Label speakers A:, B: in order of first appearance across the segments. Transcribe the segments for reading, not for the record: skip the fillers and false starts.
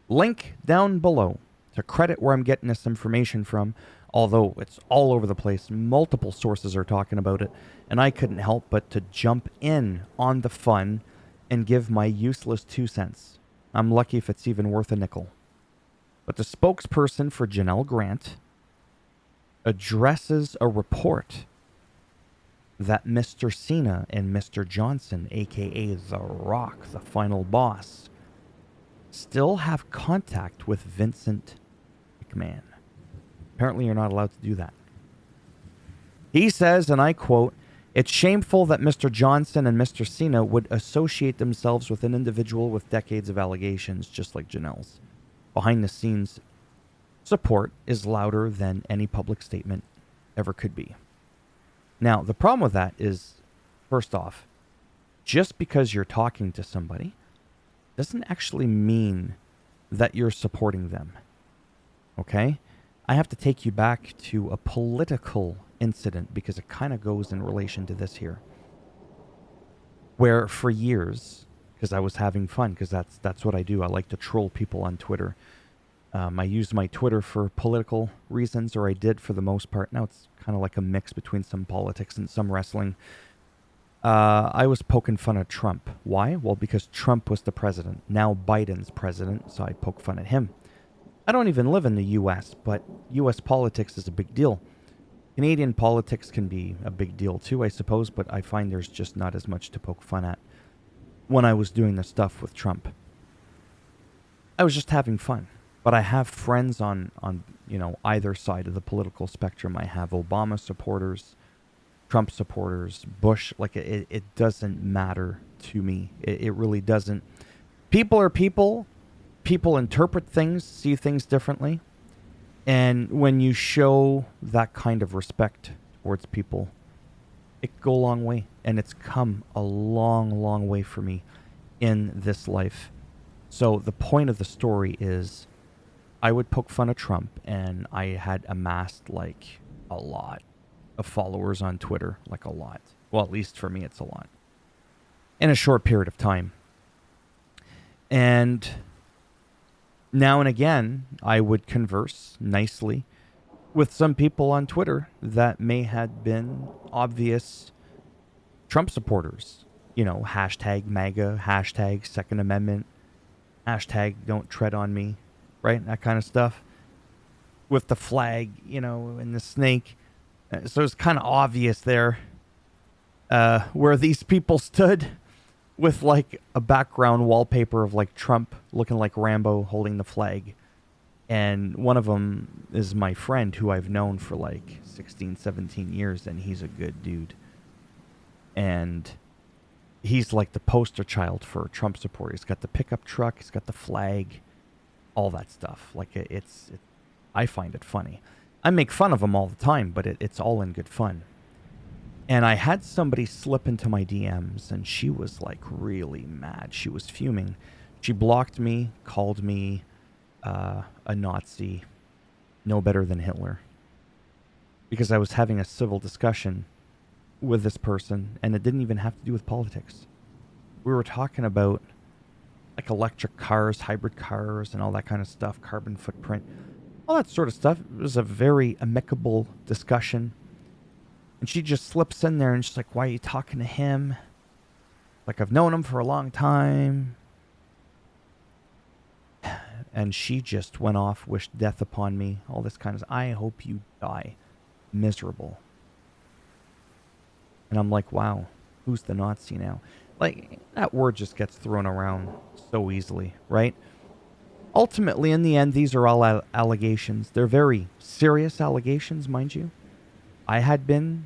A: Link down below to credit where I'm getting this information from, although it's all over the place. Multiple sources are talking about it, and I couldn't help but to jump in on the fun and give my useless 2 cents. I'm lucky if it's even worth a nickel. But the spokesperson for Janel Grant addresses a report that Mr. Cena and Mr. Johnson, aka The Rock, the final boss, still have contact with Vincent McMahon. Apparently you're not allowed to do that. He says, and I quote, "It's shameful that Mr. Johnson and Mr. Cena would associate themselves with an individual with decades of allegations, just like Janelle's. Behind the scenes support is louder than any public statement ever could be." Now, the problem with that is, first off, just because you're talking to somebody doesn't actually mean that you're supporting them. Okay? I have to take you back to a political incident because it kind of goes in relation to this here. Where for years, because I was having fun, because that's what I do. I like to troll people on Twitter. I use my Twitter for political reasons, or I did for the most part. Now it's kind of like a mix between some politics and some wrestling. I was poking fun at Trump. Why? Well, because Trump was the president. Now Biden's president, so I poke fun at him. I don't even live in the U.S., but U.S. politics is a big deal. Canadian politics can be a big deal too, I suppose, but I find there's just not as much to poke fun at when I was doing the stuff with Trump. I was just having fun. But I have friends on either side of the political spectrum. I have Obama supporters, Trump supporters, Bush. Like, it doesn't matter to me. It really doesn't. People are people. People interpret things, see things differently. And when you show that kind of respect towards people, it can go a long way. And it's come a long, long way for me in this life. So the point of the story is, I would poke fun at Trump, and I had amassed like a lot of followers on Twitter, like a lot. Well, at least for me, it's a lot. In a short period of time. And now and again, I would converse nicely with some people on Twitter that may have been obvious Trump supporters. Hashtag MAGA, hashtag Second Amendment, hashtag don't tread on me. Right? That kind of stuff. With the flag, and the snake. So it's kind of obvious there where these people stood with like a background wallpaper of like Trump looking like Rambo holding the flag. And one of them is my friend who I've known for like 16, 17 years, and he's a good dude. And he's like the poster child for Trump support. He's got the pickup truck, he's got the flag, all that stuff. Like, I find it funny. I make fun of him all the time, but it's all in good fun. And I had somebody slip into my DMs, and she was like really mad. She was fuming. She blocked me, called me a Nazi, no better than Hitler, because I was having a civil discussion with this person, and it didn't even have to do with politics. We were talking about like electric cars, hybrid cars, and all that kind of stuff, carbon footprint, all that sort of stuff. It was a very amicable discussion. And she just slips in there and she's like, "Why are you talking to him? Like, I've known him for a long time." And she just went off, wished death upon me, all this kind of stuff. "I hope you die miserable." And I'm like, wow, who's the Nazi now? Like, that word just gets thrown around so easily, right? Ultimately, in the end, these are all allegations. They're very serious allegations, mind you. I had been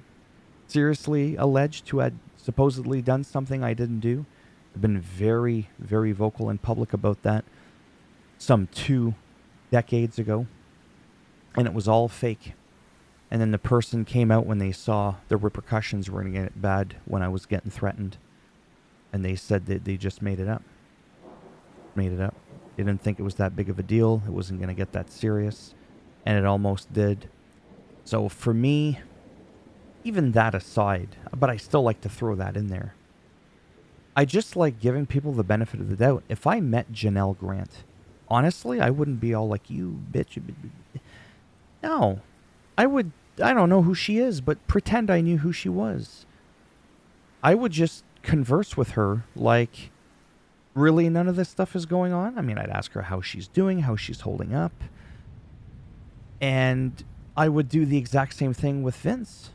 A: seriously alleged to have supposedly done something I didn't do. I've been very, very vocal in public about that some 2 decades ago. And it was all fake. And then the person came out when they saw the repercussions were going to get bad when I was getting threatened. And they said that they just made it up. Made it up. They didn't think it was that big of a deal. It wasn't going to get that serious. And it almost did. So for me, even that aside, but I still like to throw that in there, I just like giving people the benefit of the doubt. If I met Janel Grant honestly, I wouldn't be all like, you bitch. No, I would, I don't know who she is, but pretend I knew who she was. I would just converse with her like, really none of this stuff is going on. I mean, I'd ask her how she's doing, how she's holding up. And I would do the exact same thing with Vince.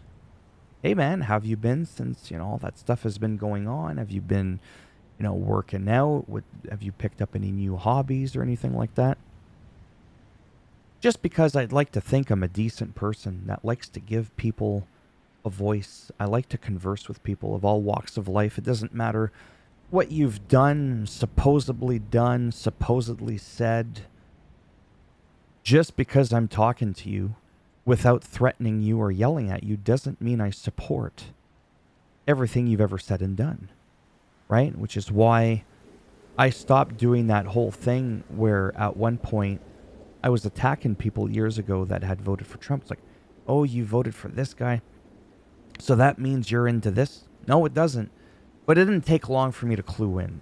A: Hey man, how have you been since, all that stuff has been going on? Have you been, working out? Have you picked up any new hobbies or anything like that? Just because I'd like to think I'm a decent person that likes to give people a voice. I like to converse with people of all walks of life. It doesn't matter what you've done, supposedly said. Just because I'm talking to you without threatening you or yelling at you doesn't mean I support everything you've ever said and done, right? Which is why I stopped doing that whole thing where at one point I was attacking people years ago that had voted for Trump. It's like, oh, you voted for this guy, so that means you're into this? No, it doesn't. But it didn't take long for me to clue in.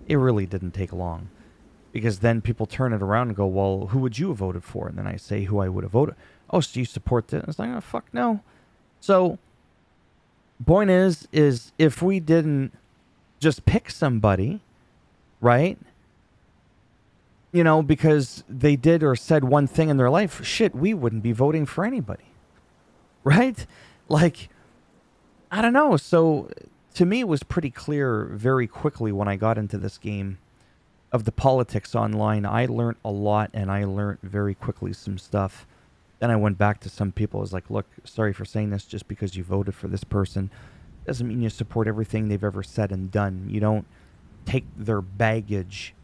A: It really didn't take long. Because then people turn it around and go, well, who would you have voted for? And then I say who I would have voted. Oh, so you support this? It's like, oh, fuck no. So, point is if we didn't just pick somebody, right? Because they did or said one thing in their life, shit, we wouldn't be voting for anybody. Right? Like, I don't know. So, to me, it was pretty clear very quickly when I got into this game of the politics online. I learned a lot, and I learned very quickly some stuff. Then I went back to some people. I was like, look, sorry for saying this. Just because you voted for this person doesn't mean you support everything they've ever said and done. You don't take their baggage.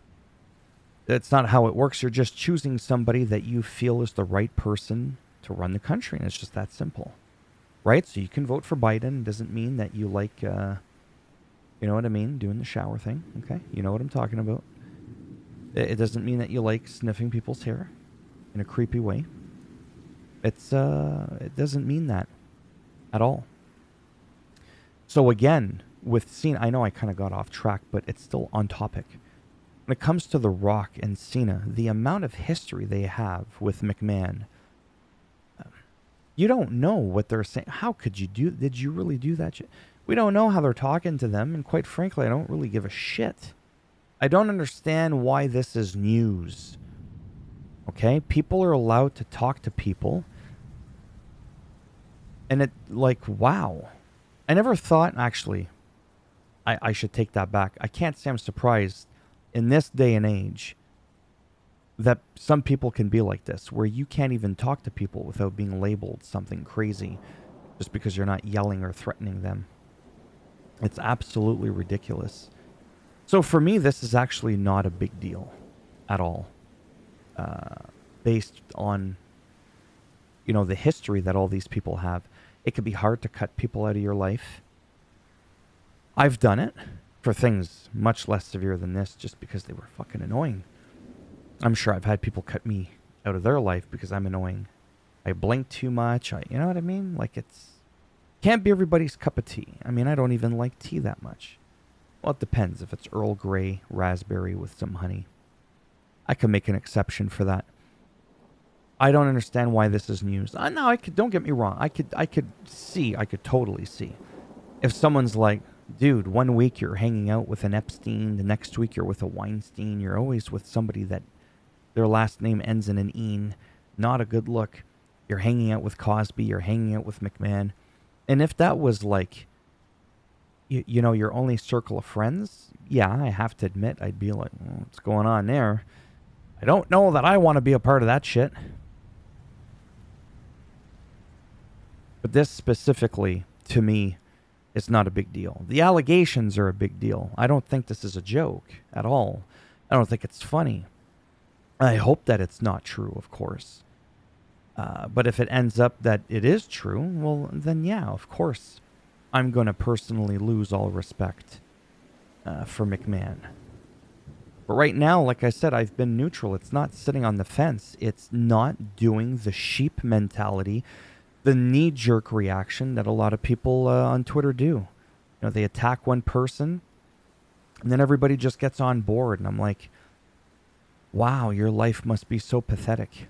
A: That's not how it works. You're just choosing somebody that you feel is the right person to run the country, and it's just that simple. Right? So you can vote for Biden. It doesn't mean that you like, you know what I mean, doing the shower thing. Okay? You know what I'm talking about. It doesn't mean that you like sniffing people's hair in a creepy way. It doesn't mean that at all. So again, with Cena, I know I kind of got off track, but it's still on topic. When it comes to The Rock and Cena, the amount of history they have with McMahon, you don't know what they're saying. How could you do? Did you really do that shit? We don't know how they're talking to them, and quite frankly, I don't really give a shit. I don't understand why this is news. Okay? People are allowed to talk to people. And it, like, wow. I never thought, actually, I should take that back. I can't say I'm surprised in this day and age that some people can be like this, where you can't even talk to people without being labeled something crazy just because you're not yelling or threatening them. It's absolutely ridiculous. So for me, this is actually not a big deal at all, based on, the history that all these people have. It could be hard to cut people out of your life. I've done it for things much less severe than this just because they were fucking annoying. I'm sure I've had people cut me out of their life because I'm annoying. I blink too much. You know what I mean? Like, can't be everybody's cup of tea. I mean, I don't even like tea that much. Well, it depends. If it's Earl Grey raspberry with some honey, I can make an exception for that. I don't understand why this is news. No, don't get me wrong. I could totally see. If someone's like, dude, 1 week you're hanging out with an Epstein, the next week you're with a Weinstein, you're always with somebody that their last name ends in an "een," not a good look. You're hanging out with Cosby, you're hanging out with McMahon. And if that was like, your only circle of friends, yeah, I have to admit, I'd be like, what's going on there? I don't know that I want to be a part of that shit. But this specifically, to me, is not a big deal. The allegations are a big deal. I don't think this is a joke at all. I don't think it's funny. I hope that it's not true, of course. But if it ends up that it is true, well, then yeah, of course, I'm going to personally lose all respect for McMahon. But right now, like I said, I've been neutral. It's not sitting on the fence. It's not doing the sheep mentality, the knee-jerk reaction that a lot of people on Twitter do. They attack one person, and then everybody just gets on board. And I'm like, wow, your life must be so pathetic.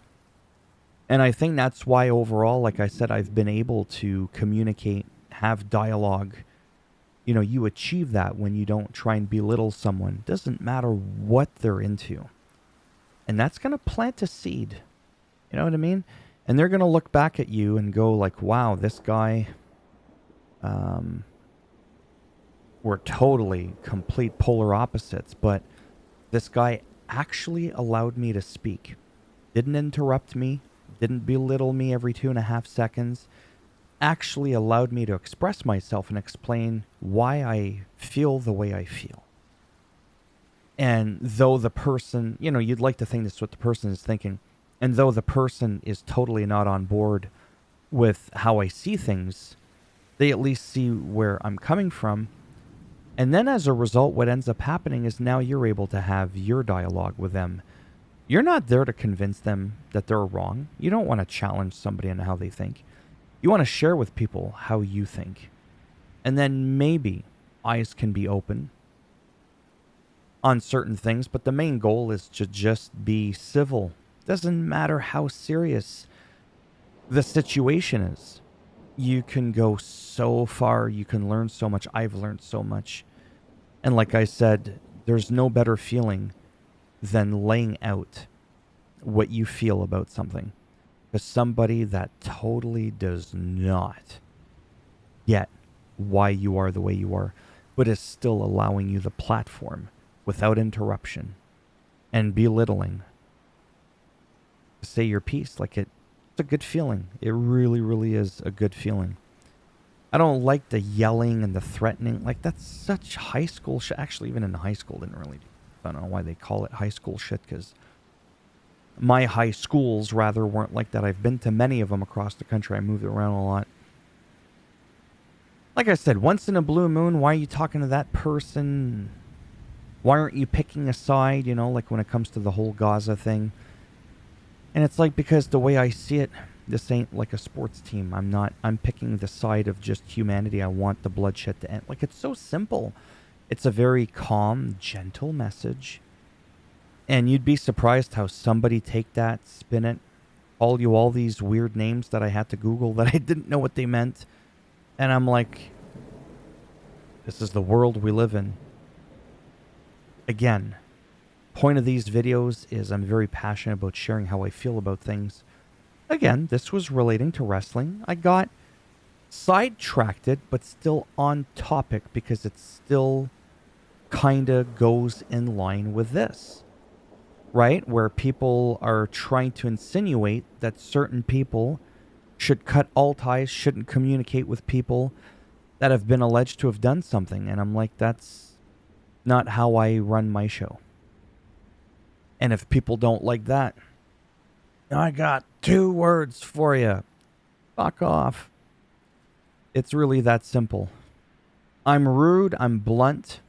A: And I think that's why overall, like I said, I've been able to communicate, have dialogue. You know, you achieve that when you don't try and belittle someone. Doesn't matter what they're into. And that's going to plant a seed. You know what I mean? And they're going to look back at you and go like, wow, this guy, we're totally complete polar opposites. But this guy actually allowed me to speak. Didn't interrupt me. Didn't belittle me every 2.5 seconds. Actually allowed me to express myself and explain why I feel the way I feel. And though the person, you know, you'd like to think that's what the person is thinking. And though the person is totally not on board with how I see things, they at least see where I'm coming from. And then as a result, what ends up happening is now you're able to have your dialogue with them. You're not there to convince them that they're wrong. You don't want to challenge somebody on how they think. You want to share with people how you think. And then maybe eyes can be open on certain things, but the main goal is to just be civil. Doesn't matter how serious the situation is. You can go so far. You can learn so much. I've learned so much. And like I said, there's no better feeling than laying out what you feel about something. Because somebody that totally does not get why you are the way you are, but is still allowing you the platform without interruption and belittling to say your piece. Like it's a good feeling. It really, really is a good feeling. I don't like the yelling and the threatening. Like that's such high school shit. Actually, even in high school, didn't really. I don't know why they call it high school shit, because my high schools rather weren't like that. I've been to many of them across the country. I moved around a lot. Like I said, once in a blue moon, why are you talking to that person? Why aren't you picking a side, you know, like when it comes to the whole Gaza thing? And it's like, because the way I see it, this ain't like a sports team. I'm picking the side of just humanity. I want the bloodshed to end. Like, it's so simple. It's a very calm, gentle message. And you'd be surprised how somebody take that, spin it, call you all these weird names that I had to Google that I didn't know what they meant. And I'm like, this is the world we live in. Again, point of these videos is I'm very passionate about sharing how I feel about things. Again, this was relating to wrestling. I got sidetracked, but still on topic because it still kind of goes in line with this, right? Where people are trying to insinuate that certain people should cut all ties, shouldn't communicate with people that have been alleged to have done something. And I'm like, that's not how I run my show. And if people don't like that, I got 2 words for you. Fuck off. It's really that simple. I'm rude, I'm blunt,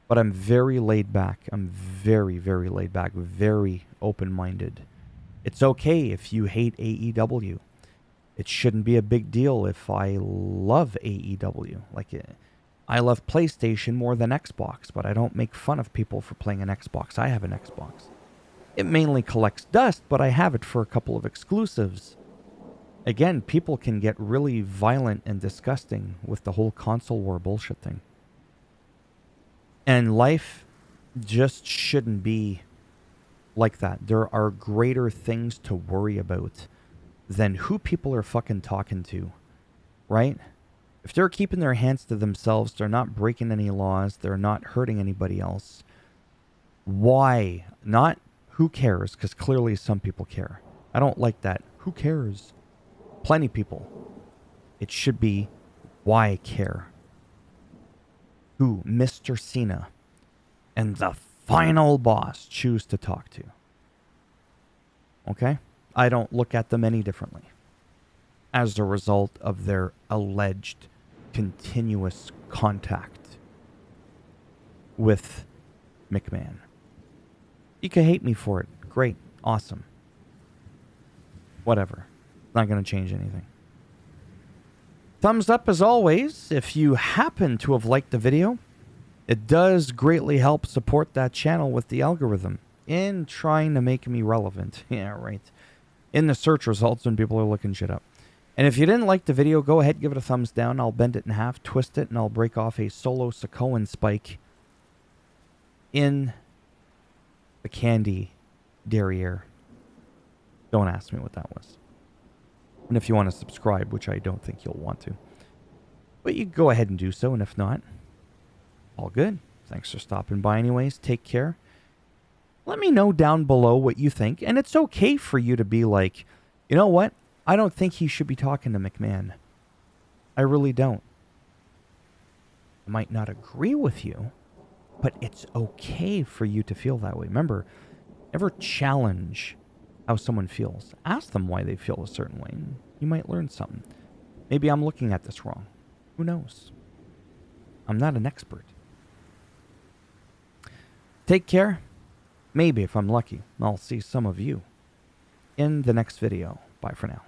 A: but I'm very laid back. I'm very, very laid back, very open-minded. It's okay if you hate AEW. It shouldn't be a big deal if I love AEW. I love PlayStation more than Xbox, but I don't make fun of people for playing an Xbox. I have an Xbox. It mainly collects dust, but I have it for a couple of exclusives. Again, people can get really violent and disgusting with the whole console war bullshit thing. And life just shouldn't be like that. There are greater things to worry about than who people are fucking talking to, right? If they're keeping their hands to themselves, they're not breaking any laws, they're not hurting anybody else. Why? Not who cares, because clearly some people care. I don't like that. Who cares? Plenty people. It should be why care. Who Mr. Cena and the final boss choose to talk to. Okay? I don't look at them any differently as a result of their alleged continuous contact with McMahon. You can hate me for it. Great. Awesome. Whatever. Not going to change anything. Thumbs up as always if you happen to have liked the video. It does greatly help support that channel with the algorithm. in trying to make me relevant. Yeah, right. In the search results when people are looking shit up. And if you didn't like the video, go ahead, give it a thumbs down. I'll bend it in half, twist it, and I'll break off a solo Sakoan spike in the candy derriere. Don't ask me what that was. And if you want to subscribe, which I don't think you'll want to, but you go ahead and do so, and if not, all good. Thanks for stopping by anyways. Take care. Let me know down below what you think, and it's okay for you to be like, you know what? I don't think he should be talking to McMahon. I really don't. I might not agree with you, but it's okay for you to feel that way. Remember, never challenge how someone feels. Ask them why they feel a certain way, and you might learn something. Maybe I'm looking at this wrong. Who knows? I'm not an expert. Take care. Maybe, if I'm lucky, I'll see some of you in the next video. Bye for now.